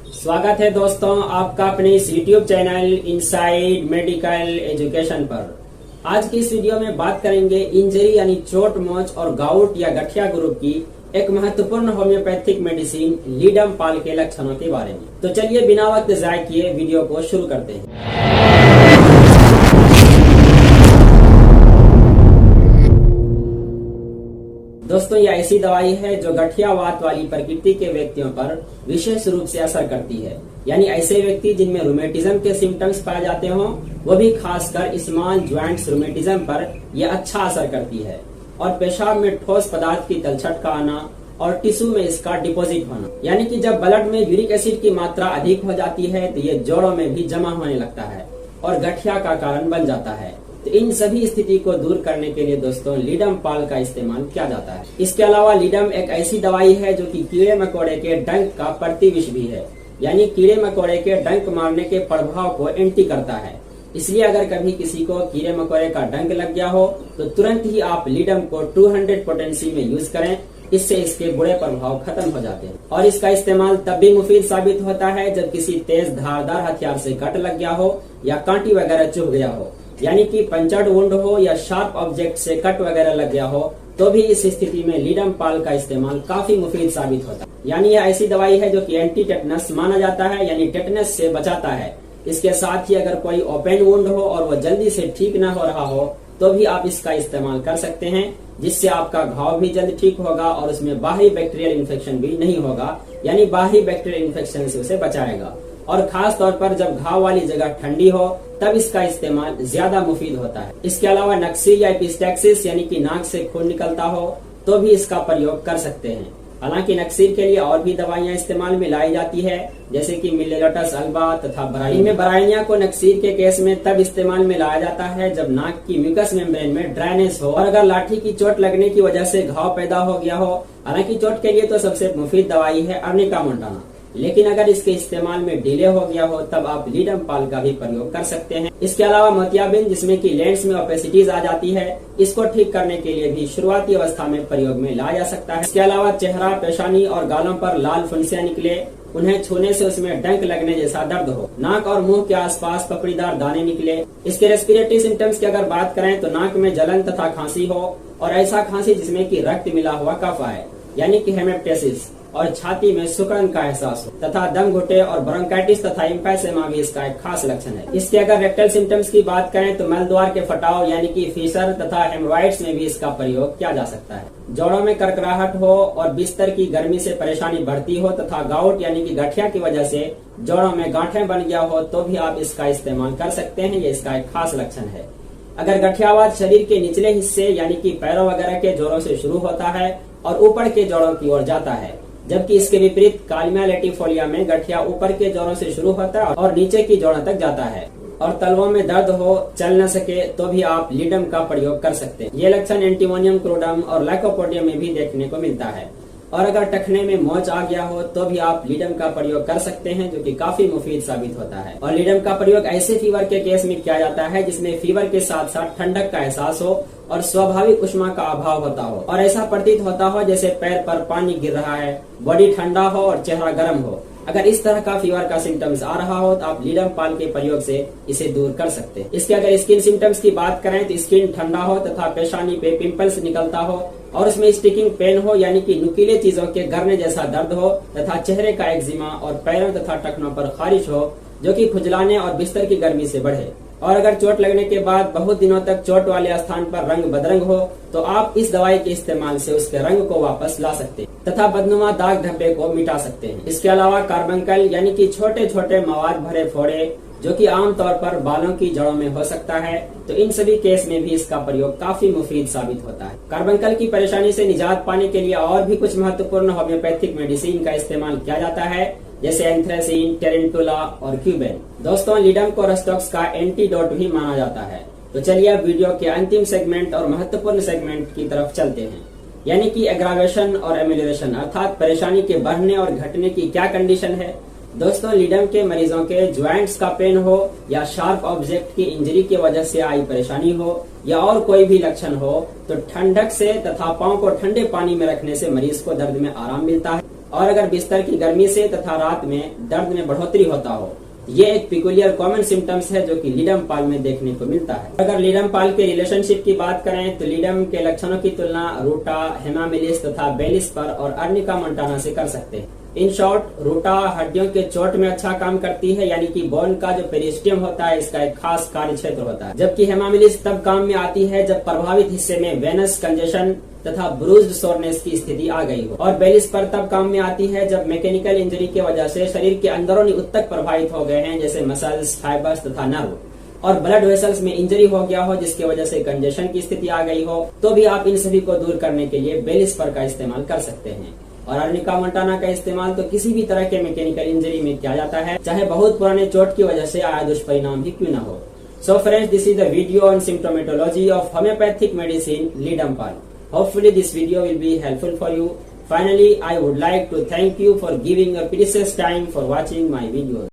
स्वागत है दोस्तों आपका अपने इस YouTube channel inside medical education पर। आज की इस वीडियो में बात करेंगे इंजरी यानी चोट मोच और गाउट या गठिया ग्रुप की एक महत्वपूर्ण होम्योपैथिक मेडिसिन लीडम पाल के लक्षणों के बारे में। तो चलिए बिना वक्त जाए किए वीडियो को शुरू करते हैं। दोस्तों ये ऐसी दवाई है जो गठियावात वाली प्रकृति के व्यक्तियों पर विशेष रूप से असर करती है, यानी ऐसे व्यक्ति जिनमें रूमेटिज्म के सिम्टम्स पाए जाते हों, वो भी खासकर स्मॉल ज्वाइंट्स रूमेटिज्म पर यह अच्छा असर करती है। और पेशाब में ठोस पदार्थ की तलछट का आना और टिश्यू में इसका डिपॉजिट होना, यानी कि जब ब्लड में यूरिक एसिड की मात्रा अधिक हो जाती है तो ये जोड़ों में भी जमा होने लगता है और गठिया का कारण बन जाता है। तो इन सभी स्थिति को दूर करने के लिए दोस्तों लीडम पाल का इस्तेमाल किया जाता है। इसके अलावा लीडम एक ऐसी दवाई है जो कि कीड़े मकोड़े के डंक का प्रतिविष भी है, यानी कीड़े मकोड़े के डंक मारने के प्रभाव को एंटी करता है। इसलिए अगर कभी किसी को कीड़े मकोड़े का डंक लग गया हो तो तुरंत ही आप लीडम को 200 पोटेंसी में यूज करें, इससे इसके बुरे प्रभाव खत्म हो जाते हैं। और इसका इस्तेमाल तब भी मुफीद साबित होता है जब किसी तेज धारदार हथियार से कट लग गया हो या कांटी वगैरह चुभ गया हो, यानी कि पंचर्ड वुंड हो या शार्प ऑब्जेक्ट से कट वगैरह लग गया हो, तो भी इस स्थिति में लीडम पाल का इस्तेमाल काफी मुफीद साबित होता है। यानी यह ऐसी दवाई है जो कि एंटी टेटनस माना जाता है, यानी टेटनस से बचाता है। इसके साथ ही अगर कोई ओपन वुंड हो और वो जल्दी से ठीक न हो रहा हो तो भी आप इसका इस्तेमाल कर सकते हैं, जिससे आपका घाव भी जल्द ठीक होगा और उसमें बाहरी बैक्टीरियल इन्फेक्शन भी नहीं होगा, यानी बाहरी बैक्टीरियल इन्फेक्शन से उसे बचाएगा। और खास तौर पर जब घाव वाली जगह ठंडी हो तब इसका इस्तेमाल ज्यादा मुफीद होता है। इसके अलावा नक्सीर या एपिस्टैक्सिस यानी कि नाक से खून निकलता हो तो भी इसका प्रयोग कर सकते हैं। हालांकि नक्सीर के लिए और भी दवाइयां इस्तेमाल में लाई जाती है, जैसे कि मिलेलोटस अल्बा तथा बराइनिया। में बराइनिया को नक्सीर के केस में तब इस्तेमाल में लाया जाता है जब नाक की म्यूकस मेम्ब्रेन में ड्राइनेस हो और अगर लाठी की चोट लगने की वजह से घाव पैदा हो गया हो। हालांकि चोट के लिए तो सबसे मुफीद दवाई है अर्निका मोंटाना, लेकिन अगर इसके इस्तेमाल में डिले हो गया हो तब आप लीडम पाल का भी प्रयोग कर सकते हैं। इसके अलावा मोतियाबिंद जिसमें कि लेंस में ओपेसिटीज आ जाती है, इसको ठीक करने के लिए भी शुरुआती अवस्था में प्रयोग में लाया जा सकता है। इसके अलावा चेहरा, पेशानी और गालों पर लाल फुंसियां निकले, उन्हें छूने से उसमें डंक लगने जैसा दर्द हो, नाक और मुंह के आसपास पपड़ीदार दाने निकले। इसके रेस्पिरेटरी सिम्टम्स की अगर बात करें तो नाक में जलन तथा खांसी हो और ऐसा खांसी जिसमें कि रक्त मिला हुआ कफ आए, यानी कि हेमेप्टेसिस, और छाती में सुकड़न का एहसास हो तथा दम घुटे और ब्रोंकाइटिस तथा एम्फाइसेमा भी इसका एक खास लक्षण है। इसके अगर रेक्टल सिम्टम्स की बात करें तो मलद्वार के फटाव यानी कि फीसर तथा हेमोराइड्स में भी इसका प्रयोग किया जा सकता है। जोड़ों में करकराहट हो और बिस्तर की गर्मी से परेशानी बढ़ती हो तथा गाउट यानी कि गठिया की वजह से जोड़ों में गांठें बन गया हो तो भी आप इसका इस्तेमाल कर सकते हैं, ये इसका एक खास लक्षण है। अगर गठियावात शरीर के निचले हिस्से यानी कि पैरों वगैरह के जोड़ों से शुरू होता है और ऊपर के जोड़ों की ओर जाता है, जबकि इसके विपरीत कालिमा लेटिफोलिया में गठिया ऊपर के जोड़ों से शुरू होता है और नीचे की जोड़ों तक जाता है, और तलवों में दर्द हो, चल न सके तो भी आप लीडम का प्रयोग कर सकते हैं। ये लक्षण एंटीमोनियम क्रोडम और लाइकोपोडियम में भी देखने को मिलता है। और अगर टखने में मोच आ गया हो तो भी आप लीडम का प्रयोग कर सकते हैं, जो कि काफी मुफीद साबित होता है। और लीडम का प्रयोग ऐसे फीवर के केस में किया जाता है जिसमें फीवर के साथ साथ ठंडक का एहसास हो और स्वाभाविक उष्मा का अभाव होता हो और ऐसा प्रतीत होता हो जैसे पैर पर पानी गिर रहा है, बॉडी ठंडा हो और चेहरा गर्म हो। अगर इस तरह का फीवर का सिम्टम्स आ रहा हो तो आप लीडम पाल के प्रयोग से इसे दूर कर सकते हैं। इसके अगर स्किन सिम्टम्स की बात करें तो स्किन ठंडा हो तथा पेशानी पे पिंपल्स निकलता हो और उसमें स्टिकिंग पेन हो, यानी कि नुकीले चीजों के गरने जैसा दर्द हो तथा चेहरे का एक्जिमा और पैरों तथा टखनों पर खारिश हो जो कि खुजलाने और बिस्तर की गर्मी से बढ़े। और अगर चोट लगने के बाद बहुत दिनों तक चोट वाले स्थान पर रंग बदरंग हो तो आप इस दवाई के इस्तेमाल से उसके रंग को वापस ला सकते हैं तथा बदनुमा दाग धब्बे को मिटा सकते हैं। इसके अलावा कार्बंकल यानी कि छोटे छोटे मवाद भरे फोड़े जो कि आमतौर पर बालों की जड़ों में हो सकता है, तो इन सभी केस में भी इसका प्रयोग काफी मुफीद साबित होता है। कार्बंकल की परेशानी से निजात पाने के लिए और भी कुछ महत्वपूर्ण होम्योपैथिक मेडिसिन का इस्तेमाल किया जाता है, जैसे एंथ्रेसिन, टेरेंटुला और क्यूबेन। दोस्तों लीडम को रस्टॉक्स का एंटीडोट भी माना जाता है। तो चलिए अब वीडियो के अंतिम सेगमेंट और महत्वपूर्ण सेगमेंट की तरफ चलते हैं, यानी कि एग्रावेशन और एमेलियोरेशन, अर्थात परेशानी के बढ़ने और घटने की क्या कंडीशन है। दोस्तों लीडम के मरीजों के ज्वाइंट्स का पेन हो या शार्प ऑब्जेक्ट की इंजरी की वजह से आई परेशानी हो या और कोई भी लक्षण हो तो ठंडक से तथा पांव को ठंडे पानी में रखने से मरीज को दर्द में आराम मिलता है। और अगर बिस्तर की गर्मी से तथा रात में दर्द में बढ़ोतरी होता हो। ये एक पिकुलियर कॉमन सिम्टम्स है जो कि लीडम पाल में देखने को मिलता है। अगर लीडम पाल के रिलेशनशिप की बात करें तो लीडम के लक्षणों की तुलना रूटा, हेमामिलिस तथा बेलिस्पर और अर्निका मोंटाना से कर सकते हैं। इन शॉर्ट, रूटा हड्डियों के चोट में अच्छा काम करती है, यानी कि बोन का जो पेरिस्टियम होता है इसका एक खास कार्य क्षेत्र होता है, जबकि हेमामिलिस तब काम में आती है जब प्रभावित हिस्से में वेनस कंजेशन तथा ब्रूज्ड सोरनेस की स्थिति आ गई हो, और बेलिस्पर तब काम में आती है जब मैकेनिकल इंजरी की वजह से शरीर के अंदरूनी ऊतक प्रभावित हो गए हैं, जैसे मसल्स, फाइबर्स तथा नर्व, और ब्लड वेसल्स में इंजरी हो गया हो जिसकी वजह से कंजेशन की स्थिति आ गई हो, तो भी आप इन सभी को दूर करने के लिए बेलिस्पर का इस्तेमाल कर सकते हैं। और अर्निका मोंटाना का इस्तेमाल तो किसी भी तरह के मैकेनिकल इंजरी में किया जाता है, चाहे बहुत पुराने चोट की वजह से आया दुष्परिणाम ही क्यों न हो। So friends, this is the video on symptomatology of homeopathic medicine ledum pal. Hopefully this video will be helpful for you. Finally, I would like to thank you for giving your precious time for watching my videos.